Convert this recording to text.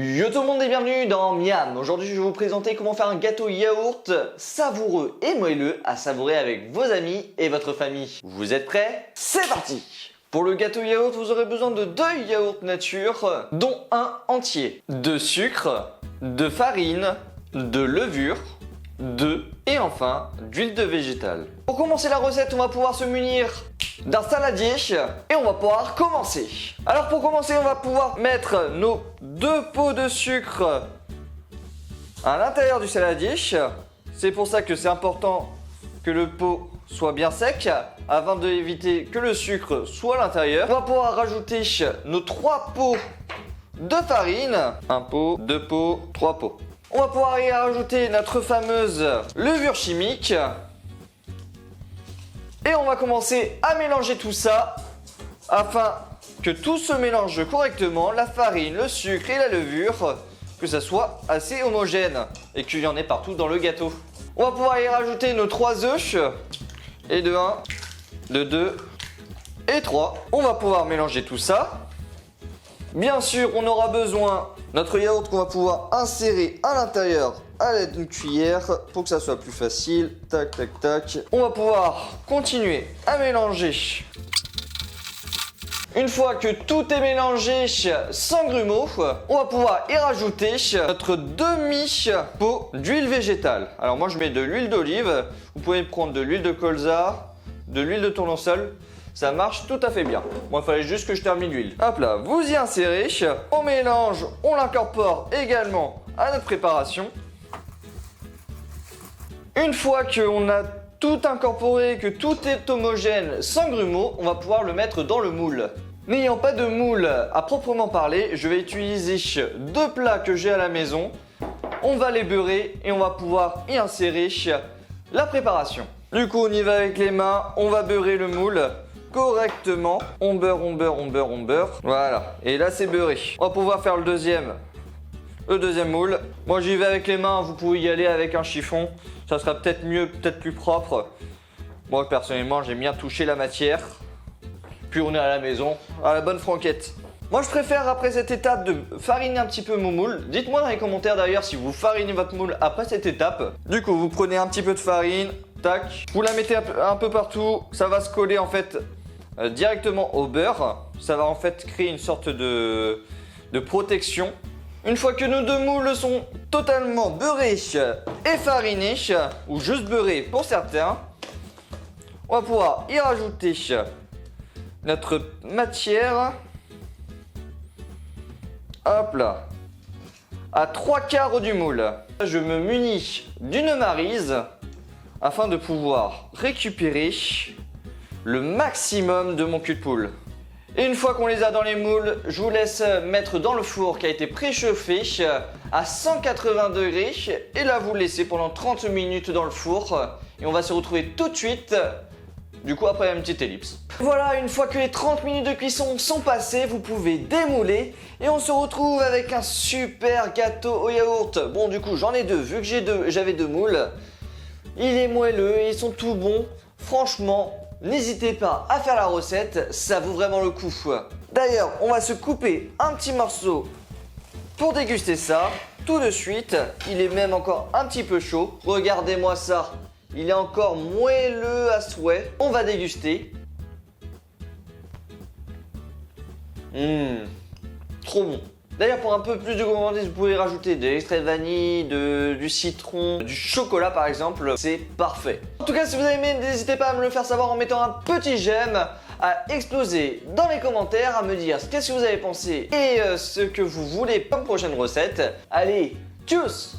Yo tout le monde et bienvenue dans Miam. Aujourd'hui je vais vous présenter comment faire un gâteau yaourt savoureux et moelleux à savourer avec vos amis et votre famille. Vous êtes prêts? C'est parti! Pour le gâteau yaourt, vous aurez besoin de 2 yaourts nature, dont un entier, de sucre, de farine, de levure, d'œufs et enfin d'huile de végétal. Pour commencer la recette, on va pouvoir se munir d'un saladier et on va pouvoir commencer. Alors pour commencer, on va pouvoir mettre nos 2 pots de sucre à l'intérieur du saladier. C'est pour ça que c'est important que le pot soit bien sec afin d'éviter que le sucre soit à l'intérieur. On va pouvoir rajouter nos 3 pots de farine. 1 pot, 2 pots, 3 pots. On va pouvoir y rajouter notre fameuse levure chimique. Et on va commencer à mélanger tout ça afin que tout se mélange correctement, la farine, le sucre et la levure, que ça soit assez homogène et qu'il y en ait partout dans le gâteau. On va pouvoir y rajouter nos 3 œufs et de 1, de 2 et 3. On va pouvoir mélanger tout ça. Bien sûr, on aura besoin de notre yaourt qu'on va pouvoir insérer à l'intérieur à l'aide d'une cuillère pour que ça soit plus facile. Tac, tac, tac. On va pouvoir continuer à mélanger. Une fois que tout est mélangé sans grumeaux, on va pouvoir y rajouter notre demi-pot d'huile végétale. Alors moi je mets de l'huile d'olive, vous pouvez prendre de l'huile de colza, de l'huile de tournesol. Ça marche tout à fait bien. Moi, il fallait juste que je termine l'huile. Hop là, vous y insérez. On mélange, on l'incorpore également à notre préparation. Une fois qu'on a tout incorporé, que tout est homogène sans grumeaux, on va pouvoir le mettre dans le moule. N'ayant pas de moule à proprement parler, je vais utiliser 2 plats que j'ai à la maison. On va les beurrer et on va pouvoir y insérer la préparation. Du coup, on y va avec les mains, on va beurrer le moule correctement. On beurre, on beurre, on beurre, on beurre. Voilà. Et là, c'est beurré. On va pouvoir faire le deuxième moule. Moi, j'y vais avec les mains. Vous pouvez y aller avec un chiffon. Ça sera peut-être mieux, peut-être plus propre. Moi, personnellement, j'aime bien toucher la matière. Puis, on est à la maison, à la bonne franquette. Moi, je préfère, après cette étape, de fariner un petit peu mon moule. Dites-moi dans les commentaires, d'ailleurs, si vous farinez votre moule après cette étape. Du coup, vous prenez un petit peu de farine. Tac. Vous la mettez un peu partout. Ça va se coller, en fait, directement au beurre. Ça va en fait créer une sorte de protection. Une fois que nos 2 moules sont totalement beurrés et farinés, ou juste beurrés pour certains, on va pouvoir y rajouter notre matière. Hop là. À 3/4 du moule. Je me munis d'une maryse afin de pouvoir récupérer le maximum de mon cul de poule. Et une fois qu'on les a dans les moules, je vous laisse mettre dans le four qui a été préchauffé à 180 degrés. Et là, vous le laissez pendant 30 minutes dans le four. Et on va se retrouver tout de suite, du coup, après une petite ellipse. Voilà, une fois que les 30 minutes de cuisson sont passées, vous pouvez démouler. Et on se retrouve avec un super gâteau au yaourt. Bon, du coup, j'en ai 2, vu que j'avais 2 moules. Il est moelleux, ils sont tout bons. Franchement, n'hésitez pas à faire la recette, ça vaut vraiment le coup. D'ailleurs, on va se couper un petit morceau pour déguster ça tout de suite. Il est même encore un petit peu chaud. Regardez-moi ça, il est encore moelleux à souhait. On va déguster. Trop bon. D'ailleurs, pour un peu plus de gourmandise, vous pouvez rajouter de l'extrait de vanille, du citron, du chocolat par exemple. C'est parfait. En tout cas, si vous avez aimé, n'hésitez pas à me le faire savoir en mettant un petit j'aime, à exploser dans les commentaires, à me dire qu'est-ce que vous avez pensé et ce que vous voulez comme prochaine recette. Allez, tchuss!